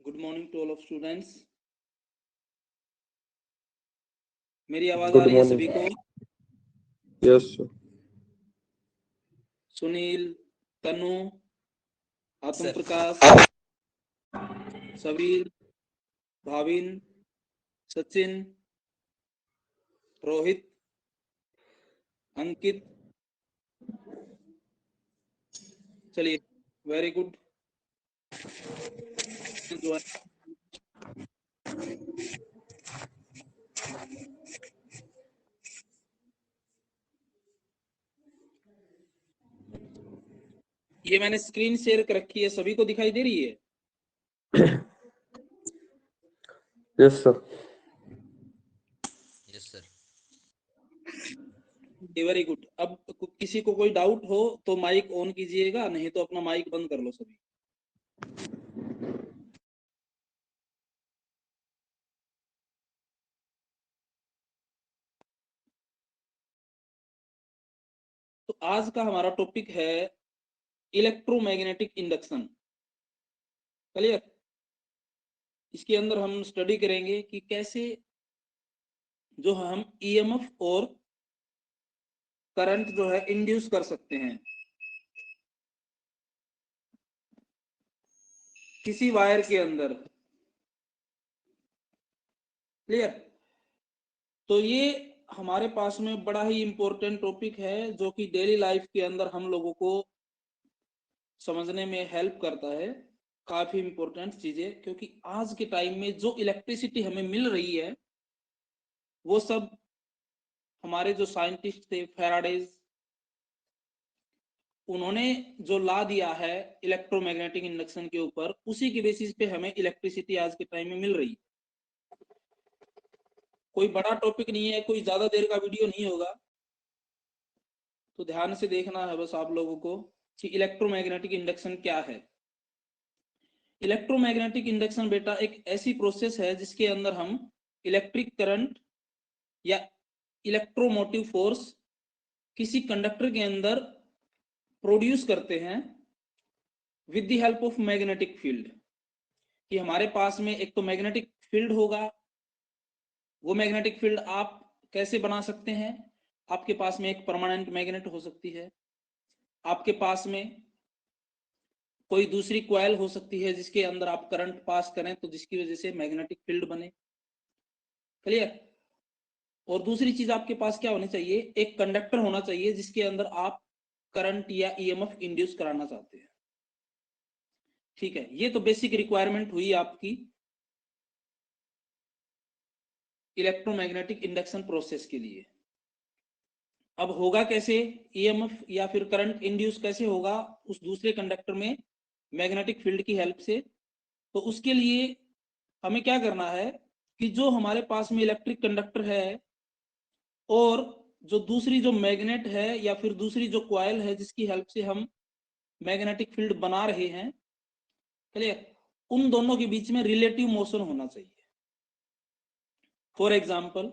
Good morning to all of students. मेरी आवाज आ good रही है मॉर्निंग। सभी को? Yes sir. सुनील, तनु, आत्म सर। प्रकाश, सबीर, भाविन, सचिन, रोहित, अंकित, चलिए वेरी गुड। ये मैंने स्क्रीन शेयर कर रखी है, सभी को दिखाई दे रही है? Yes sir. Yes sir. Very good. अब किसी को कोई डाउट हो तो माइक ऑन कीजिएगा, नहीं तो अपना माइक बंद कर लो सभी। तो आज का हमारा टॉपिक है इलेक्ट्रोमैग्नेटिक इंडक्शन। क्लियर? इसके अंदर हम स्टडी करेंगे कि कैसे जो हम ईएमएफ और करंट जो है इंड्यूस कर सकते हैं किसी वायर के अंदर। क्लियर? तो ये हमारे पास में बड़ा ही इंपॉर्टेंट टॉपिक है जो कि डेली लाइफ के अंदर हम लोगों को समझने में हेल्प करता है। काफी इंपॉर्टेंट चीजें, क्योंकि आज के टाइम में जो इलेक्ट्रिसिटी हमें मिल रही है वो सब हमारे जो साइंटिस्ट थे फैराडेज, उन्होंने जो ला दिया है इलेक्ट्रोमैग्नेटिक इंडक्शन के ऊपर, उसी के बेसिस पे हमें इलेक्ट्रिसिटी आज के टाइम में मिल रही है। कोई बड़ा टॉपिक नहीं है, कोई ज्यादा देर का वीडियो नहीं होगा, तो ध्यान से देखना है बस आप लोगों को कि इलेक्ट्रोमैग्नेटिक इंडक्शन क्या है। इलेक्ट्रोमैग्नेटिक इंडक्शन बेटा एक ऐसी प्रोसेस है जिसके अंदर हम इलेक्ट्रिक करंट या इलेक्ट्रोमोटिव फोर्स किसी कंडक्टर के अंदर प्रोड्यूस करते हैं with the help of magnetic field. कि हमारे पास में एक तो मैग्नेटिक फील्ड होगा, वो मैग्नेटिक फील्ड आप कैसे बना सकते हैं? आपके पास में एक परमानेंट मैग्नेट हो सकती है, आपके पास में कोई दूसरी कॉइल हो सकती है जिसके अंदर आप करंट पास करें तो जिसकी वजह से मैग्नेटिक फील्ड बने। क्लियर? और दूसरी चीज आपके पास क्या होनी चाहिए? एक कंडक्टर होना चाहिए जिसके अंदर आप करंट या ईएमएफ इंड्यूस कराना चाहते हैं। ठीक है, ये तो बेसिक रिक्वायरमेंट हुई आपकी इलेक्ट्रोमैग्नेटिक इंडक्शन प्रोसेस के लिए। अब होगा कैसे ईएमएफ या फिर करंट इंड्यूस कैसे होगा उस दूसरे कंडक्टर में मैग्नेटिक फील्ड की हेल्प से? तो उसके लिए हमें क्या करना है कि जो हमारे पास में इलेक्ट्रिक कंडक्टर है और जो दूसरी जो मैग्नेट है या फिर दूसरी जो कॉइल है जिसकी हेल्प से हम मैग्नेटिक फील्ड बना रहे हैं, क्लियर, उन दोनों के बीच में रिलेटिव मोशन होना चाहिए। फॉर एग्जाम्पल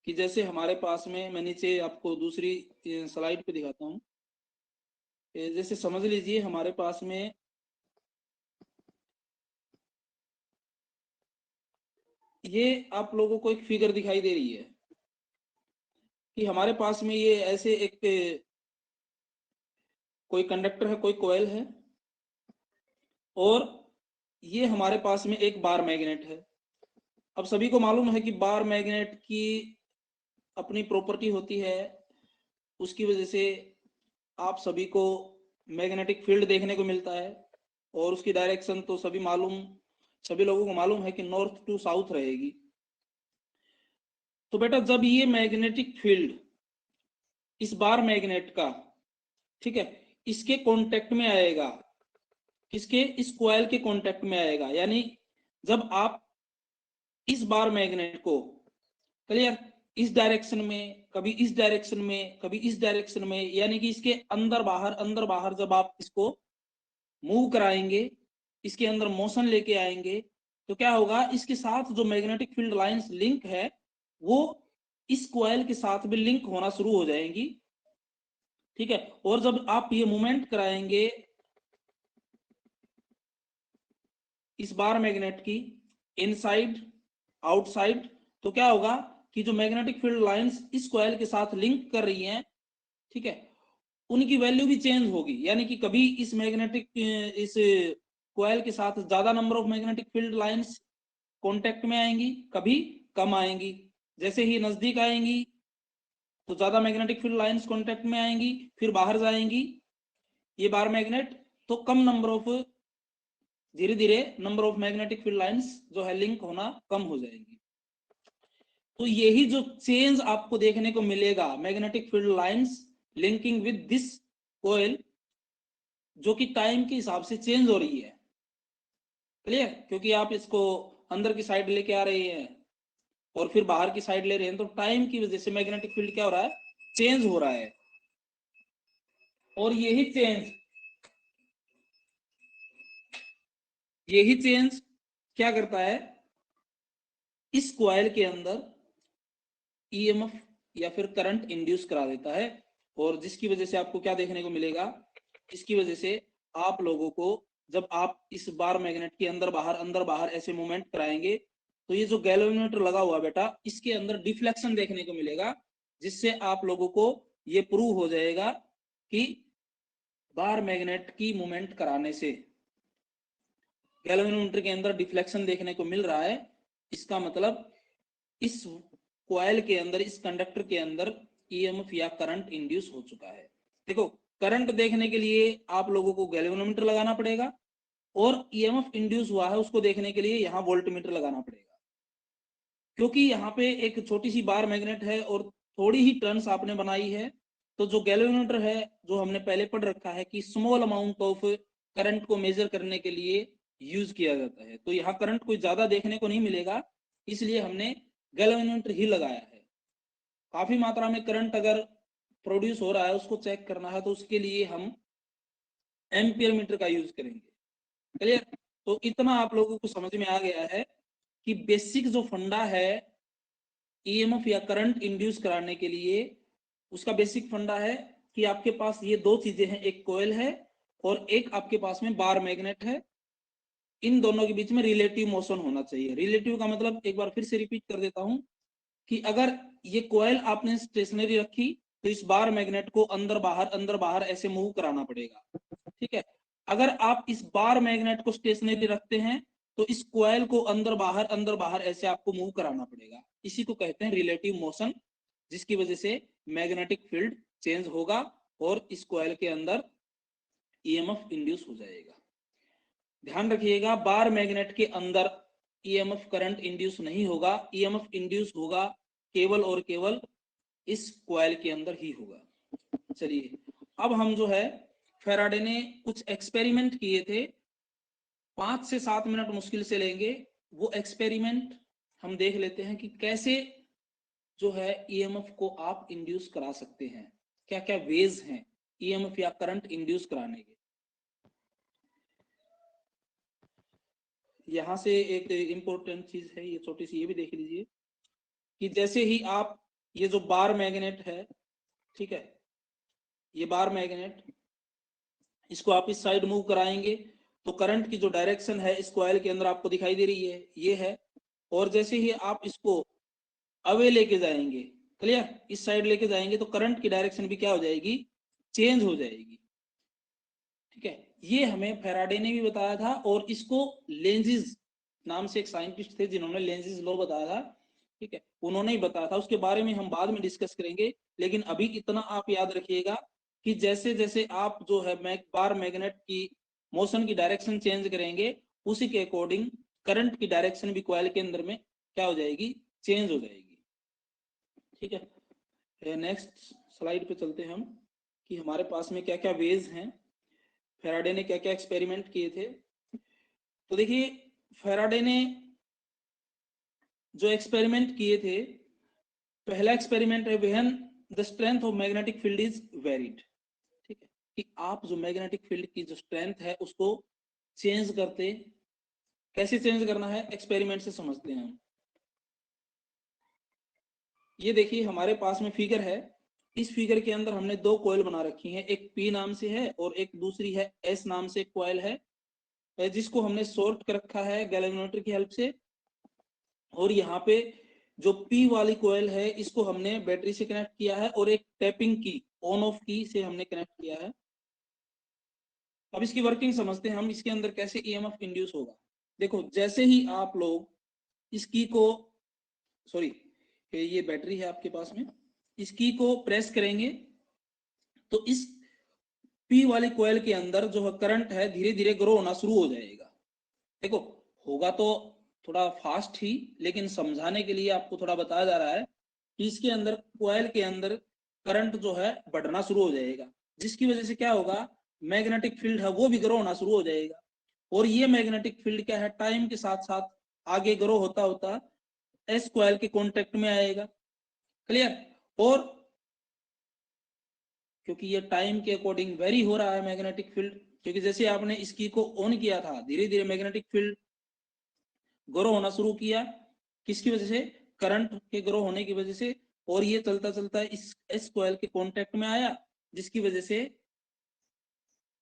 कि जैसे हमारे पास में, मैं नीचे आपको दूसरी स्लाइड पे दिखाता हूं, जैसे समझ लीजिए हमारे पास में ये आप लोगों को एक फिगर दिखाई दे रही है कि हमारे पास में ये ऐसे एक कोई कंडक्टर है, कोई कॉइल है, और ये हमारे पास में एक बार मैग्नेट है। अब सभी को मालूम है कि बार मैग्नेट की अपनी प्रॉपर्टी होती है, उसकी वजह से आप सभी को मैग्नेटिक फील्ड देखने को मिलता है, और उसकी डायरेक्शन तो सभी लोगों को मालूम है कि नॉर्थ टू साउथ रहेगी। तो बेटा जब ये मैग्नेटिक फील्ड इस बार मैग्नेट का, ठीक है, इसके कांटेक्ट में आएगा, किसके? इस कॉइल के कांटेक्ट में आएगा, यानी जब आप इस बार मैग्नेट को, क्लियर, इस डायरेक्शन में, कभी इस डायरेक्शन में, कभी इस डायरेक्शन में, यानी कि इसके अंदर बाहर जब आप इसको मूव कराएंगे, इसके अंदर मोशन लेके आएंगे, तो क्या होगा? इसके साथ जो मैग्नेटिक फील्ड लाइंस लिंक है वो इस कॉइल के साथ भी लिंक होना शुरू हो जाएंगी। ठीक है, और जब आप ये मूवमेंट कराएंगे इस बार मैग्नेट की इनसाइड आउटसाइड, तो क्या होगा कि जो मैग्नेटिक फील्ड लाइंस इस कॉइल के साथ लिंक कर रही हैं, ठीक है, उनकी वैल्यू भी चेंज होगी। यानी कि कभी इस कॉइल के साथ ज्यादा number of magnetic field lines contact में आएंगी, कभी कम आएंगी। जैसे ही नजदीक आएंगी तो ज्यादा मैग्नेटिक फील्ड लाइंस कांटेक्ट में आएंगी, फिर बाहर जाएंगी ये बार मैग्नेट, तो कम नंबर ऑफ, धीरे धीरे number of magnetic field lines जो है लिंक होना कम हो जाएंगी। तो यही जो चेंज आपको देखने को मिलेगा, magnetic field lines linking with this coil, जो कि टाइम के हिसाब से चेंज हो रही है। क्लियर? क्योंकि आप इसको अंदर की साइड लेके आ रहे हैं और फिर बाहर की साइड ले रहे हैं, तो टाइम की वजह से मैग्नेटिक फील्ड क्या हो रहा है, चेंज हो रहा है। और यही चेंज क्या करता है, इस कॉइल के अंदर ईएमएफ या फिर करंट इंड्यूस करा देता है। और जिसकी वजह से आपको क्या देखने को मिलेगा, इसकी वजह से आप लोगों को, जब आप इस बार मैग्नेट के अंदर बाहर ऐसे मूवमेंट कराएंगे, तो ये जो गैल्वेनोमीटर लगा हुआ बेटा, इसके अंदर डिफ्लेक्शन देखने को मिलेगा, जिससे आप लोगों को ये प्रूव हो जाएगा कि बार मैग्नेट की मूवमेंट कराने से गैल्वेनोमीटर के अंदर डिफ्लेक्शन देखने को मिल रहा है। इसका मतलब इस कॉइल के अंदर, इस कंडक्टर के अंदर ईएमएफ या करंट इंड्यूस हो चुका है। देखो, करंट देखने के लिए आप लोगों को गैल्वेनोमीटर लगाना पड़ेगा, और ईएमएफ इंड्यूस हुआ है उसको देखने के लिए यहाँ वोल्टमीटर लगाना पड़ेगा। क्योंकि यहाँ पे एक छोटी सी बार मैग्नेट है और थोड़ी ही टर्न्स आपने बनाई है, तो जो गैल्वेनोमीटर है, जो हमने पहले पढ़ रखा है कि स्मॉल अमाउंट ऑफ करंट को मेजर करने के लिए यूज किया जाता है, तो यहाँ करंट कोई ज्यादा देखने को नहीं मिलेगा, इसलिए हमने गैल्वेनोमीटर ही लगाया है। काफी मात्रा में करंट अगर प्रोड्यूस हो रहा है, उसको चेक करना है, तो उसके लिए हम एम्पियर मीटर का यूज करेंगे। क्लियर? तो इतना आप लोगों को समझ में आ गया है कि बेसिक जो फंडा है ईएमएफ या करंट इंड्यूस कराने के लिए, उसका बेसिक फंडा है कि आपके पास ये दो चीजें हैं, एक कोयल है और एक आपके पास में बार मैग्नेट है। इन दोनों के बीच में रिलेटिव मोशन होना चाहिए। रिलेटिव का मतलब एक बार फिर से रिपीट कर देता हूं कि अगर ये कोयल आपने स्टेशनरी रखी, तो इस बार मैग्नेट को अंदर बाहर ऐसे मूव कराना पड़ेगा। ठीक है? अगर आप इस बार मैग्नेट को स्टेशनरी रखते हैं, तो इस कॉइल को अंदर बाहर ऐसे आपको मूव कराना पड़ेगा। इसी को कहते हैं रिलेटिव मोशन, जिसकी वजह से मैग्नेटिक फील्ड चेंज होगा और इस कॉइल के अंदर ईएमएफ इंड्यूस हो जाएगा। ध्यान रखिएगा, बार मैग्नेट के अंदर ईएमएफ करंट इंड्यूस नहीं होगा, ईएमएफ इंड्यूस होगा केवल और केवल इस कॉइल के अंदर ही होगा। चलिए, अब हम जो है, फैराडे ने कुछ एक्सपेरिमेंट किए थे, 5 से 7 मिनट मुश्किल से लेंगे। वो एक्सपेरिमेंट हम देख लेते हैं कि कैसे जो है ईएमएफ को आप इंड्यूस करा सकते हैं, क्या क्या वेज हैं ईएमएफ या करंट इंड्यूस कराने के। यहां से एक इंपॉर्टेंट चीज है, ये छोटी सी, ये भी देख लीजिए कि जैसे ही आप, ये जो बार मैग्नेट है, ठीक है, ये बार मैग्नेट, इसको आप इस साइड मूव कराएंगे, तो करंट की जो डायरेक्शन है इस कॉइल के अंदर आपको दिखाई दे रही है, ये है। और जैसे ही आप इसको अवे लेके जाएंगे, क्लियर, इस साइड लेके जाएंगे, तो करंट की डायरेक्शन भी क्या हो जाएगी, चेंज हो जाएगी। ठीक है? ये हमें फैराडे ने भी बताया था, और इसको लेंजिस नाम से एक साइंटिस्ट थे जिन्होंने लेंजिस लॉ बताया था। ठीक है? उन्होंने ही बताया था, उसके बारे में हम बाद में डिस्कस करेंगे। लेकिन अभी इतना आप याद रखिएगा कि जैसे जैसे आप जो है बार मैग्नेट की मोशन की डायरेक्शन चेंज करेंगे, उसी के अकॉर्डिंग करंट की डायरेक्शन भी कॉइल के अंदर में क्या हो जाएगी, चेंज हो जाएगी। ठीक है? नेक्स्ट स्लाइड पे चलते हैं हम कि हमारे पास में क्या क्या वेज हैं, फैराडे ने क्या क्या एक्सपेरिमेंट किए थे। तो देखिए, फैराडे ने जो एक्सपेरिमेंट किए थे, पहला एक्सपेरिमेंट है when the strength of magnetic field is varied. ठीक है? कि आप जो मैग्नेटिक फील्ड की जो स्ट्रेंथ है उसको चेंज करते, कैसे चेंज करना है एक्सपेरिमेंट से समझते हैं हम। ये देखिए, हमारे पास में फिगर है, इस फिगर के अंदर हमने दो कॉइल बना रखी हैं, एक पी नाम से है और एक दूसरी है एस नाम से कॉइल है। जिसको हमने शॉर्ट कर रखा है गैल्वेनोमीटर की हेल्प से, और यहाँ पे जो पी वाली कॉइल है इसको हमने बैटरी से कनेक्ट किया है और एक टैपिंग की ऑन ऑफ की से हमने कनेक्ट किया है। अब इसकी वर्किंग समझते हैं हम, इसके अंदर कैसे ईएमएफ इंड्यूस होगा। देखो जैसे ही आप लोग इस की को, सॉरी ये बैटरी है आपके पास में, इस की को प्रेस करेंगे तो इस पी वाली कॉइल के अंदर जो करंट है धीरे धीरे ग्रो होना शुरू हो जाएगा। देखो होगा तो थोड़ा फास्ट ही, लेकिन समझाने के लिए आपको थोड़ा बताया जा रहा है कि इसके अंदर कॉइल के अंदर करंट जो है बढ़ना शुरू हो जाएगा, जिसकी वजह से क्या होगा, मैग्नेटिक फील्ड है वो भी ग्रो होना शुरू हो जाएगा। और ये मैग्नेटिक फील्ड क्या है, टाइम के साथ साथ आगे ग्रो होता होता एस कॉइल के कॉन्टेक्ट में आएगा। क्लियर? और क्योंकि ये टाइम के अकॉर्डिंग वेरी हो रहा है मैग्नेटिक फील्ड, क्योंकि जैसे आपने इस की को ऑन किया था धीरे धीरे मैग्नेटिक फील्ड ग्रो होना शुरू किया, किसकी वजह से, करंट के ग्रो होने की वजह से, और ये चलता चलता इस एस कॉइल के कांटेक्ट में आया, जिसकी वजह से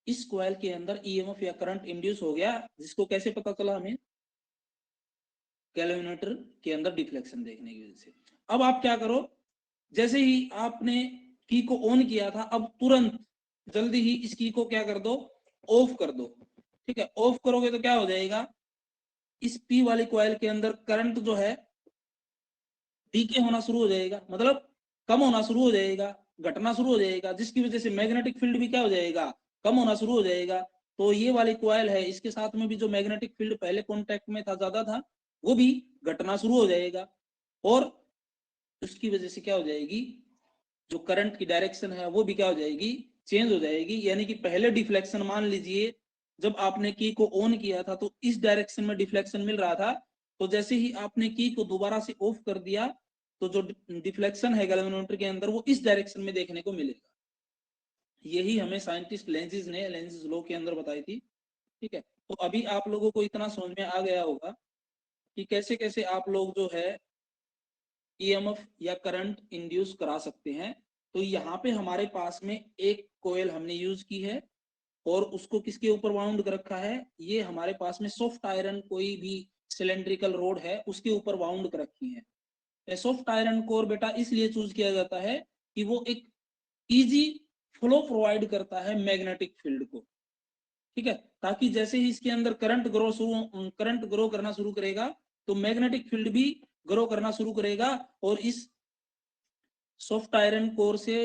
इस कॉइल के अंदर ईएमएफ या करंट इंड्यूस हो गया, जिसको कैसे पता चला हमें, गैल्वेनोमीटर के अंदर डिफ्लेक्शन देखने की वजह से। अब आप क्या करो, जैसे ही आपने की को ऑन किया था, अब तुरंत जल्दी ही इस की को क्या कर दो, ऑफ कर दो। ठीक है, ऑफ करोगे तो क्या हो जाएगा, इस पी वाली कॉइल के अंदर करंट जो है डीके होना शुरू हो जाएगा, मतलब कम होना शुरू हो जाएगा, घटना शुरू हो जाएगा, जिसकी वजह से मैग्नेटिक फील्ड भी क्या हो जाएगा, कम होना शुरू हो जाएगा। तो ये वाली कॉइल है, इसके साथ में भी जो मैग्नेटिक फील्ड पहले कॉन्टेक्ट में था, ज्यादा था, वो भी घटना शुरू हो जाएगा, और उसकी वजह से क्या हो जाएगी, जो करंट की डायरेक्शन है वो भी क्या हो जाएगी, चेंज हो जाएगी। यानी कि पहले डिफ्लेक्शन, मान लीजिए जब आपने की को ऑन किया था तो इस डायरेक्शन में डिफ्लेक्शन मिल रहा था, तो जैसे ही आपने की को दोबारा से ऑफ कर दिया तो जो डिफ्लेक्शन है गैल्वेनोमीटर के अंदर वो इस डायरेक्शन में देखने को मिलेगा। यही हमें साइंटिस्ट लेंजिस ने लेंजिस लॉ के अंदर बताई थी। ठीक है, तो अभी आप लोगों को इतना समझ में आ गया होगा कि कैसे कैसे आप लोग जो है ईएमएफ या करंट इंड्यूस करा सकते हैं। तो यहाँ पे हमारे पास में एक कोयल हमने यूज की है और उसको किसके ऊपर वाउंड कर रखा है, ये हमारे पास में सॉफ्ट आयरन कोई भी सिलेंड्रिकल रोड है उसके ऊपर वाउंड कर रखी है। सॉफ्ट आयरन कोर बेटा इसलिए चूज किया जाता है कि वो एक इजी फ्लो प्रोवाइड करता है मैग्नेटिक फील्ड को। ठीक है, ताकि जैसे ही इसके अंदर करंट ग्रो करना शुरू करेगा तो मैग्नेटिक फील्ड भी ग्रो करना शुरू करेगा और इस सॉफ्ट आयरन कोर से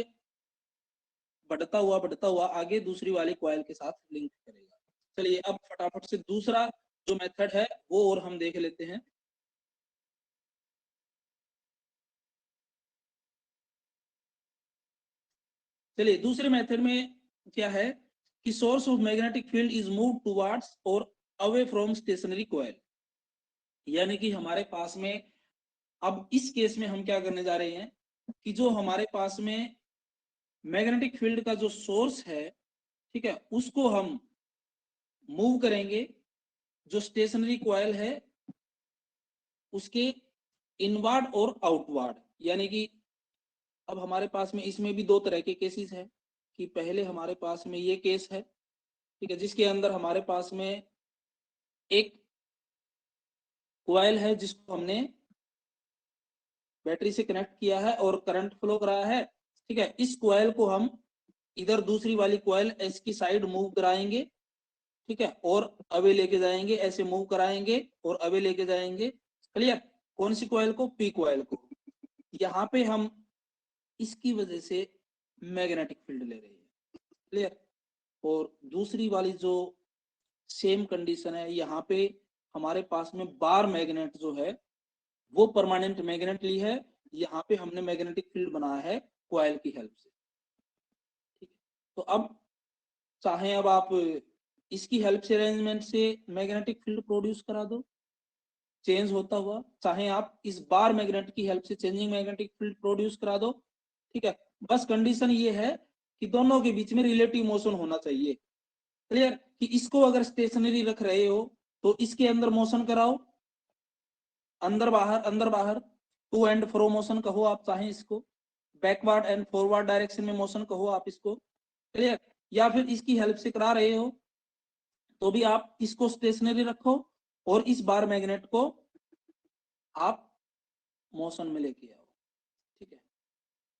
बढ़ता हुआ आगे दूसरी वाली कॉइल के साथ लिंक करेगा। चलिए अब फटाफट से दूसरा जो मेथड है वो और हम देख लेते हैं। चलिए दूसरे मेथड में क्या है कि source of magnetic field is move towards और अवे फ्रॉम स्टेशनरी कॉइल। यानी कि हमारे पास में अब इस केस में हम क्या करने जा रहे हैं कि जो हमारे पास में मैग्नेटिक फील्ड का जो सोर्स है, ठीक है, उसको हम मूव करेंगे जो स्टेशनरी कॉइल है उसके इनवर्ड और आउटवर्ड। यानी कि अब हमारे पास में इसमें भी दो तरह के केसेस है कि पहले हमारे पास में ये केस है, ठीक है, जिसके अंदर हमारे पास में एक कॉइल है जिसको हमने बैटरी से कनेक्ट किया है और करंट फ्लो कराया है। ठीक है, इस कॉइल को हम इधर दूसरी वाली कॉइल एस की साइड मूव कराएंगे, ठीक है, और अवे लेके जाएंगे, ऐसे मूव कराएंगे और अवे लेके जाएंगे। क्लियर? कौन सी कॉइल को? पी कॉइल को। यहाँ पे हम इसकी वजह से मैग्नेटिक फील्ड ले रहे हैं। क्लियर? और दूसरी वाली जो सेम कंडीशन है, यहाँ पे हमारे पास में बार मैग्नेट जो है वो परमानेंट मैग्नेट ली है, यहाँ पे हमने मैग्नेटिक फील्ड बनाया है कॉइल की हेल्प से। ठीक है, तो अब चाहे अब आप इसकी हेल्प से अरेंजमेंट से मैग्नेटिक फील्ड प्रोड्यूस करा दो चेंज होता हुआ, चाहे आप इस बार मैग्नेट की हेल्प से चेंजिंग मैग्नेटिक फील्ड प्रोड्यूस करा दो। ठीक है, बस कंडीशन ये है कि दोनों के बीच में रिलेटिव मोशन होना चाहिए। क्लियर? कि इसको अगर स्टेशनरी रख रहे हो तो इसके अंदर मोशन कराओ, अंदर बाहर, टू एंड फ्रो मोशन कहो आप, चाहे इसको बैकवर्ड एंड फॉरवर्ड डायरेक्शन में मोशन कहो आप इसको। क्लियर? या फिर इसकी हेल्प से करा रहे हो तो भी आप इसको स्टेशनरी रखो और इस बार मैग्नेट को आप मोशन में लेके आओ, ठीक है।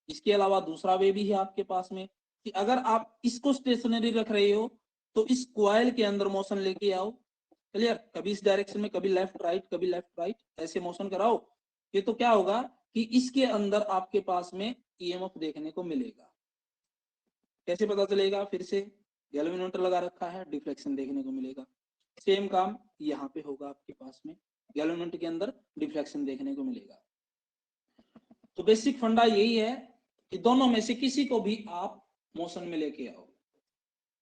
इसके अलावा दूसरा वे भी है आपके पास में कि अगर आप इसको स्टेशनरी रख रहे हो तो इस कॉइल के अंदर मोशन लेके आओ, क्लियर। कभी इस डायरेक्शन में, कभी लेफ्ट राइट, कभी लेफ्ट राइट, ऐसे मोशन कराओ। ये तो क्या होगा कि इसके अंदर आपके पास में ईएमएफ देखने को मिलेगा। कैसे पता चलेगा? फिर से गैल्वेनोमीटर लगा रखा है, डिफ्लेक्शन देखने को मिलेगा। सेम काम यहाँ पे होगा आपके पास में, गैल्वेनोमीटर के अंदर डिफ्लेक्शन देखने को मिलेगा। तो बेसिक फंडा यही है कि दोनों में से किसी को भी आप मोशन में लेके आओ,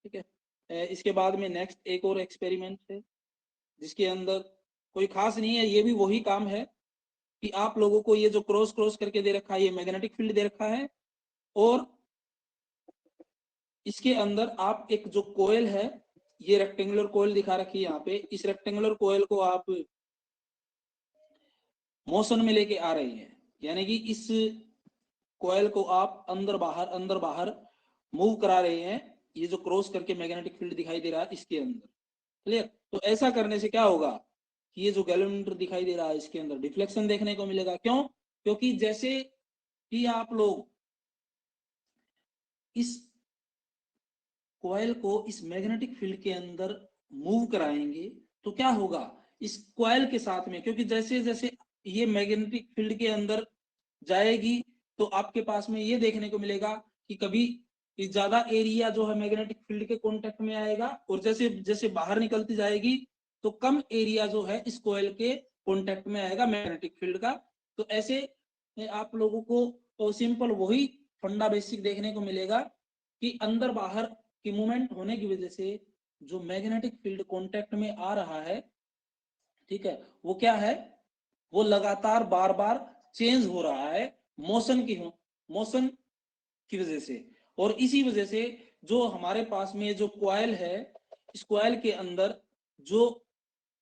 ठीक है। इसके बाद में नेक्स्ट एक और एक्सपेरिमेंट है जिसके अंदर कोई खास नहीं है, ये भी वही काम है कि आप लोगों को ये जो क्रॉस क्रॉस करके दे रखा है ये मैग्नेटिक फील्ड दे रखा है, और इसके अंदर आप एक जो कोयल है, ये रेक्टेंगुलर कोयल दिखा रखी है यहाँ पे, इस रेक्टेंगुलर कोयल को आप मोशन में लेके आ रहे हैं, यानी कि इस कोयल को आप अंदर बाहर मूव करा रहे हैं, ये जो क्रॉस करके मैग्नेटिक फील्ड दिखाई दे रहा है इसके अंदर, क्लियर। तो ऐसा करने से क्या होगा कि ये जो गैल्वेनोमीटर दिखाई दे रहा है इसके अंदर डिफ्लेक्शन देखने को मिलेगा। क्यों? क्योंकि जैसे कि आप लोग इस कॉइल को इस मैग्नेटिक फील्ड के अंदर मूव कराएंगे तो क्या होगा इस कॉइल के साथ में, क्योंकि जैसे जैसे ये मैग्नेटिक फील्ड के अंदर जाएगी तो आपके पास में ये देखने को मिलेगा कि कभी ज्यादा एरिया जो है मैग्नेटिक फील्ड के कांटेक्ट में आएगा, और जैसे जैसे बाहर निकलती जाएगी तो कम एरिया जो है इस कॉइल के कांटेक्ट में आएगा मैग्नेटिक फील्ड का। तो ऐसे आप लोगों को तो सिंपल वही फंडा बेसिक देखने को मिलेगा कि अंदर बाहर की मूवमेंट होने की वजह से जो मैग्नेटिक फील्ड कांटेक्ट में आ रहा है, ठीक है, वो क्या है, वो लगातार बार बार चेंज हो रहा है मोशन की वजह से। और इसी वजह से जो हमारे पास में जो कॉइल है, इस कॉइल के अंदर जो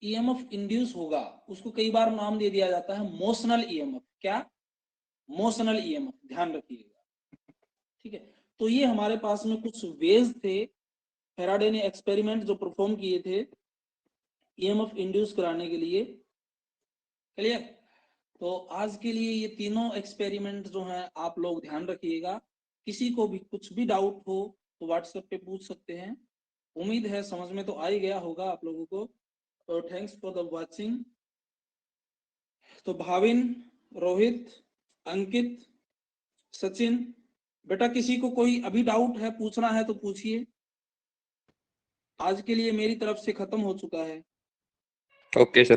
ईएमएफ इंड्यूस होगा उसको कई बार नाम दे दिया जाता है मोशनल ईएमएफ। क्या? मोशनल ईएमएफ, ध्यान रखिएगा, ठीक है। तो ये हमारे पास में कुछ वेज थे, फैराडे ने एक्सपेरिमेंट जो परफॉर्म किए थे ईएमएफ इंड्यूस कराने के लिए, क्लियर। तो आज के लिए ये तीनों एक्सपेरिमेंट जो हैं आप लोग ध्यान रखिएगा। किसी को भी कुछ भी डाउट हो तो व्हाट्सएप पे पूछ सकते हैं। उम्मीद है समझ में तो आ ही गया होगा आप लोगों को। तो थैंक्स फॉर द वाचिंग। तो भाविन, रोहित, अंकित, सचिन, बेटा किसी को कोई अभी डाउट है, पूछना है तो पूछिए। आज के लिए मेरी तरफ से खत्म हो चुका है। Okay sir.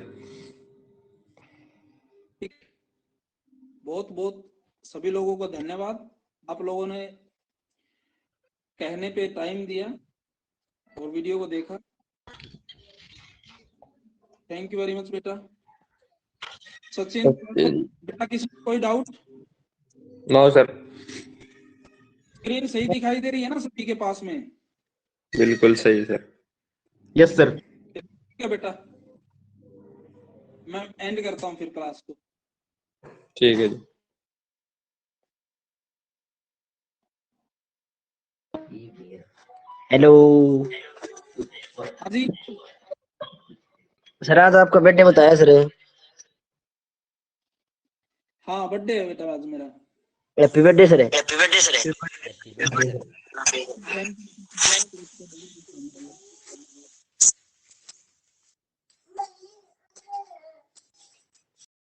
ठीक, बहुत बहुत सभी लोगों को धन्यवाद, आप लोगों ने कहने पे टाइम दिया और वीडियो को देखा। थैंक यू वेरी मच बेटा। सचिन, बेटा किसी को कोई डाउट? No sir. स्क्रीन सही दिखाई दे रही है ना सभी के पास में? बिल्कुल सही सर। Yes sir. ठीक है बेटा, मैं एंड करता हूँ फिर क्लास को। ठीक है जी। हेलो हाँ जी, सर, आज आपका बर्थडे बताया सर। हाँ बर्थडे है बेटा आज मेरा। Happy birthday sir. Thank you.